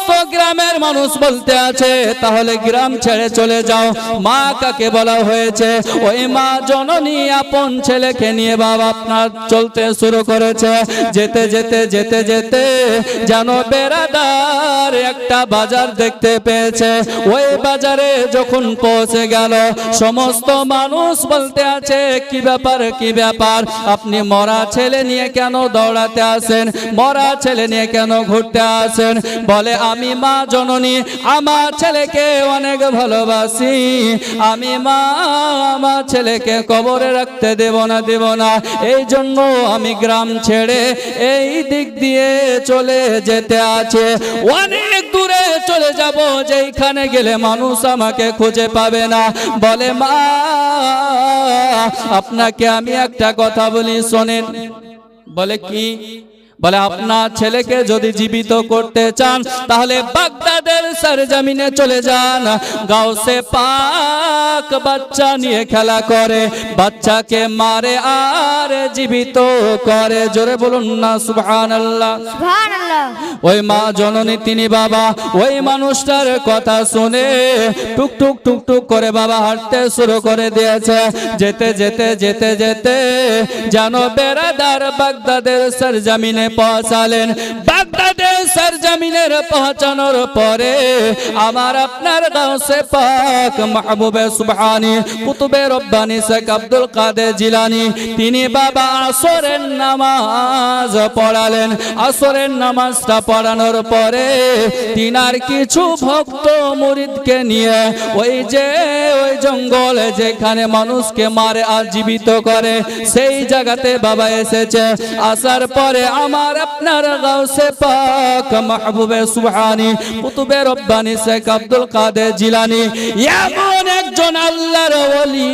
সমস্ত গ্রামের মানুষ বলতে আছে তাহলে গ্রাম ছেড়ে চলে যাও। মা কাকে বলা হয়েছে? ওই মা জননী আপন ছেলেকে নিয়ে বাবা আপনার চলতে শুরু করেছে। যেতে যেতে যেতে যেতে যেন বেরাদার একটা বাজার দেখতে পেয়েছে। ওই বাজারে যখন পৌঁছে গেল, সমস্ত মানুষ বলতে আছে কি ব্যাপার কি ব্যাপার, আপনি মরা ছেলে নিয়ে কেন দৌড়াতে আসেন, মরা ছেলে নিয়ে কেন ঘুরতে আসেন? বলে আমি মা জননী আমার ছেলেকে অনেক ভালোবাসি, আমি মা আমার ছেলেকে কবরে রাখতে দেব না, এই জন্য আমি গ্রাম ছেড়ে এই দিক দিয়ে চলে যেতে আছে। অনেক দূরে চলে যাব, যেখানে গেলে মানুষ আমাকে খুঁজে পাবে না। বলে মা আপনাকে আমি একটা কথা বলি শোনেন। বলে কি? বলে আপনার ছেলেকে যদি জীবিত করতে চান তাহলে বাগদাদের সরজমিনে চলে যান। গাউসে পাক বাচ্চা নিয়ে খেলা করে, বাচ্চাকে মারে আর জীবিত করে। জোরে বলুন না সুবহানাল্লাহ। সুবহানাল্লাহ। ওই মা জননী তিনি বাবা ওই মানুষটার কথা শুনে টুকটুক টুকটুক করে বাবা হাঁটতে শুরু করে দিয়েছে। যেতে যেতে যেতে যেতে যেন বেরাদার বাগদাদের সরজমিনে পৌঁছালেন। বাগদাদের সরজমিনের পৌঁছানোর পরে আমার আপনার গাউসে পাক মাহবুবে সুবহানী কুতুবে রব্বানী শেখ আব্দুল কাদের জিলানী তিনি বাবা আসরের নামাজ পড়ালেন। আসরের নামাজটা পড়ানোর পরে তিনার কিছু ভক্ত মুরিদকে নিয়ে ওই জঙ্গল যেখানে মানুষকে মারে আর জীবিত করে সেই জায়গাতে বাবা এসেছে। আসার পরে আমার আপনার গাউসে পাক মাহবুবে সুবহানী কুতুবে রব্বানী শেখ আব্দুল কাদের জিলানী এমন একজন আল্লাহর ওলি,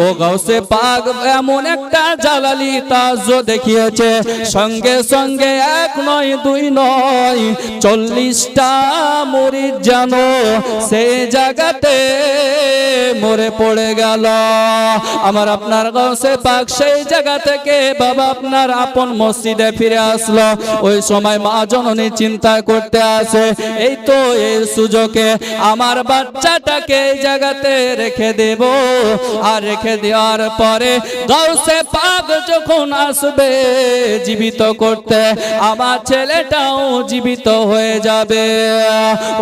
ও গাউসে পাক এমন একটা জালালি তাজ দেখিয়েছে, সঙ্গে সঙ্গে এক নয় দুই নয় 40টা মুরিদ যেন সেই জায়গাতে মরে পড়ে গেল। আমার আপনার গাউসে পাক সেই জায়গা থেকে বাবা আপনার আপন মসজিদে ফিরে আসলো। ওই সময় মা জননী চিন্তা করতে আসে এই তো এই সুযোগে আমার বাচ্চাটাকে এই জায়গাতে রেখে দেব, আর রেখে দেওয়ার পরে গাউসে পাক যখন আসবে জীবিত করতে আমার ছেলেটাও জীবিত হয়ে যাবে।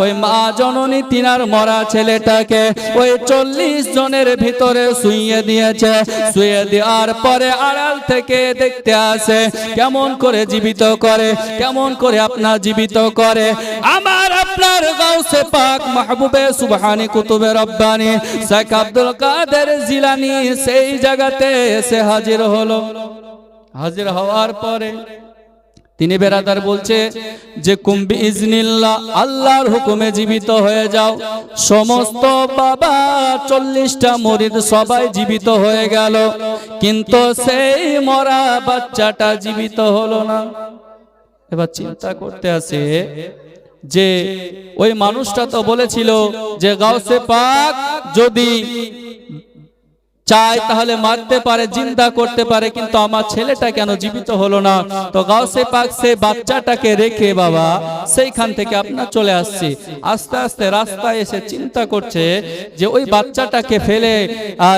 ওই মা জননী তিনার মরা ছেলেটাকে ওই 40 জনের ভিতরে শুইয়ে দিয়েছে। শুয়ে দেওয়ার পরে আড়াল থেকে দেখতে আসে কেমন করে জীবিত করে, কেমন করে আপনার জীবিত করে। আমার আপনার গাউসে পাক মাহবুবে সুবহানী কুতুবে রব্বানী শেখ আব্দুল কাদের জিলানী সেই জায়গাতে এসে হাজির হলো। হাজির হওয়ার পরে তিনি বেরাদার বলছে যে কুম্বি ইজনিল্লাহ আল্লাহর হুকুমে জীবিত হয়ে যাও। সমস্ত বাবা 40টা মুরিদ সবাই জীবিত হয়ে গেল, কিন্তু সেই মরা বাচ্চাটা জীবিত হলো না। এবার চিন্তা করতে আসে যে ওই মানুষটা তো বলেছিল যে গাউসে পাক যদি চায় তাহলে মারতে পারে, জিন্দা করতে পারে, কিন্তু আমার ছেলেটা কেন জীবিত হলো না? তো গাউসে পাক সে বাচ্চাটাকে রেখে বাবা সেইখান থেকে আপনার চলে আসছে। আস্তে আস্তে রাস্তায় এসে চিন্তা করছে যে ওই বাচ্চাটাকে ফেলে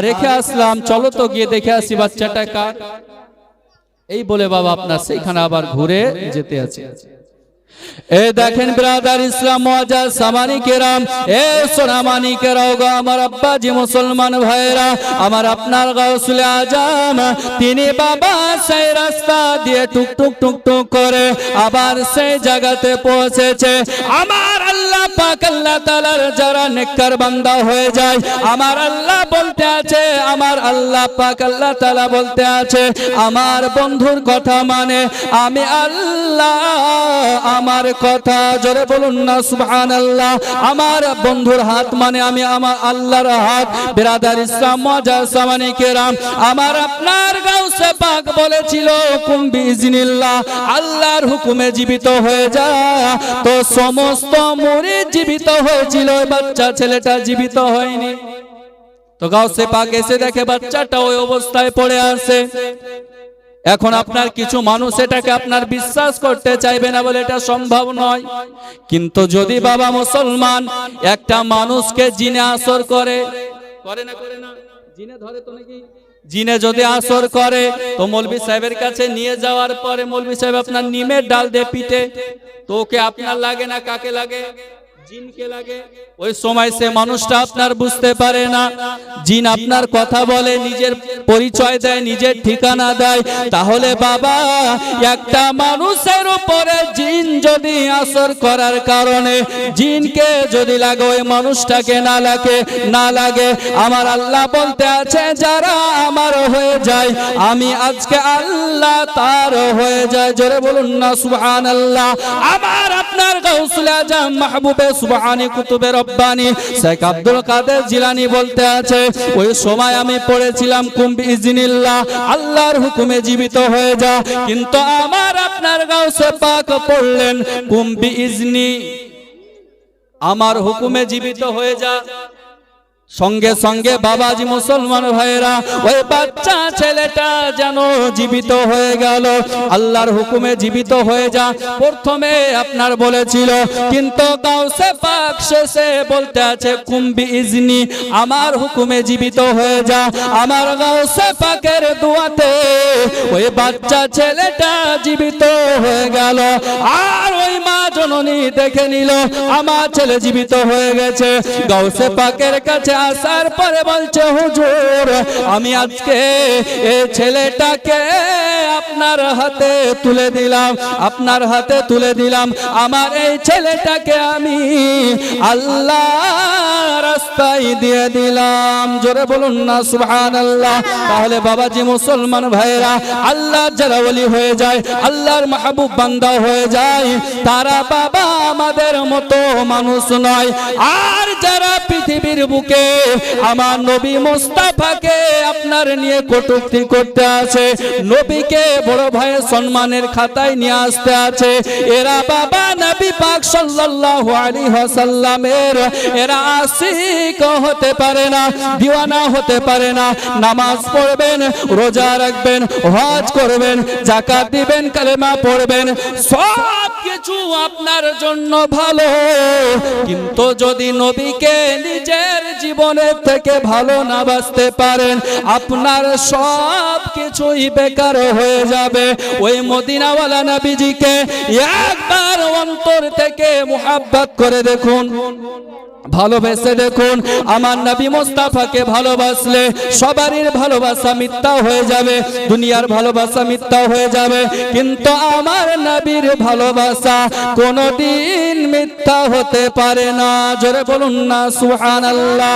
রেখে আসলাম, চলো তো গিয়ে দেখে আসি বাচ্চাটা কার। এই বলে বাবা আপনার সেইখানে আবার ঘুরে যেতে আছে। এ দেখেন ব্রাদার ইসলাম মুআজ্জাজ সামানি কেরাম, এ সোনামানি কেরাও গো আমার আব্বাজি মুসলমান ভাইরা, আমার আপনার গাউসুল আজম তিনি বাবা সেই রাস্তা দিয়ে টুকটুক টুকটুক করে আবার সেই জায়গাতে পৌঁছেছে। আমার আল্লাহ পাক আল্লাহ তাআলার যারা নেককার বান্দা হয়ে যায়, আমার আল্লাহ বলতে আছে, আমার আল্লাহ পাক আল্লাহ তাআলা বলতে আছে আমার বন্ধুর কথা মানে আমি আল্লাহ আমার কথা। জোরে বলুন না সুবহানাল্লাহ। আমার বন্ধুর হাত মানে আমি আমার আল্লাহর হাত। বিরাদার ইসলাম মুআজ্জাজ সামানি কেরাম, আমার আপনার গাউসে পাক বলেছিল কুম বিইজনিল্লাহ আল্লাহর হুকুমে জীবিত হয়ে যা। তো সমস্ত মুরিদ জীবিত হয়েছিল, বাচ্চা ছেলেটা জীবিত হয়নি। তো গাউসে পাক এসে দেখে বাচ্চাটা ওই অবস্থায় পড়ে আছে। এখন আপনার কিছু মানুষ এটাকে আপনার বিশ্বাস করতে চাইবে না বলে এটা সম্ভব নয়। কিন্তু যদি বাবা মুসলমান একটা মানুষকে জিনে আসর করে না জিনে ধরে তো নাকি, জিনে যদি আসর করে তো মৌলভী সাহেবের কাছে নিয়ে যাওয়ার পরে মৌলভী সাহেব আপনার নিমের ডাল দিয়ে পিটে, তো ওকে আপনার লাগে না কাকে লাগে? জিনকে লাগে। ওই সময় সে মানুষটা আপনার বুঝতে পারে না, জিন আপনার কথা বলে, নিজের পরিচয় দেয়, নিজের ঠিকানা দেয়। তাহলে বাবা একটা মানুষের উপরে জিন যদি আসর করার কারণে জিনকে যদি লাগে ওই মানুষটাকে না লাগে, আমার আল্লাহ বলতে আছে যারা আমার হয়ে যায় আমি আজকে আল্লাহ তার হয়ে যায়। জোরে বলুন না সুবহানাল্লাহ। আমার আপনার গাউসুল আজম মাহবুবে সুবহানি কুতুবে রব্বানি শেখ আব্দুল কাদের জিলানী বলতে আছে ওই সময় আমি পড়েছিলাম কুম বিইজনিল্লাহ, আল্লাহর হুকুমে জীবিত হয়ে যা। কিন্তু আমার আপনার গাউসে পাক পড়লেন কুম বিইজনি, আমার হুকুমে জীবিত হয়ে যা। সঙ্গে সঙ্গে বাবাজি মুসলমান ভাইরা ওই বাচ্চা ছেলেটা যেন জীবিত হয়ে গেল, আল্লাহর হুকুমে জীবিত হয়ে যা প্রথমে আপনার বলেছিল, কিন্তু গাউসে পাক শেষে বলতে আছে কুম বিইজনি, আমার হুকুমে জীবিত হয়ে যা। আমার গাউসে পাকের দোয়াতে ওই বাচ্চা ছেলেটা জীবিত হয়ে গেল। আর ওই মা জননী দেখে নিল আমার ছেলে জীবিত হয়ে গেছে। গাউসে পাকের কাছে আসার পরে বলছে হুজুর আমি আজকে এই ছেলেটাকে আপনার হাতে তুলে দিলাম, আপনার হাতে তুলে দিলাম। আমার এই ছেলেটাকে আমি আল্লাহ রাস্তায় দিয়ে দিলাম। জোরে বলুন না সুবহানাল্লাহ। তাহলে বাবাজি মুসলমান ভাইরা আল্লাহ যারা ওলি হয়ে যায়, আল্লাহর মাহবুব বান্দা হয়ে যায়, তারা বাবা আমাদের মতো মানুষ নয়। আর যারা পৃথিবীর বুকে আমার নবী মুস্তাফাকে আপনার নিয়ে কটূক্তি করতে আছে, নবীকে বড় ভাইয়ের সম্মানের খাতায় নিয়ে আসতে আছে, এরা বাবা নবী পাক সাল্লাল্লাহু আলাইহি ওয়াসাল্লামের এরা আশিক হতে পারে না, দিওয়ানা হতে পারে না। নামাজ পড়বেন, রোজা রাখবেন, হজ করবেন, যাকাত দিবেন, কালেমা পড়বেন, সব কিছু আপনার জন্য ভালো। কিন্তু যদি নবীকে নিজের জীবনের থেকে ভালো না বাঁচতে পারেন, আপনার সব কিছুই বেকার হয়ে যাবে। ওই মদিনাওয়ালা নবীজিকে একবার অন্তর থেকে মুহাব্বত করে দেখুন, ভালোবেসে দেখুন। আমার নবী মুস্তাফাকে ভালোবাসলে সবারই ভালোবাসা মিথ্যা হয়ে যাবে, দুনিয়ার ভালোবাসা মিথ্যা হয়ে যাবে, কিন্তু আমার নবীর ভালোবাসা কোনোদিন মিথ্যা হতে পারে না। জোরে বলুন না সুবহানাল্লাহ।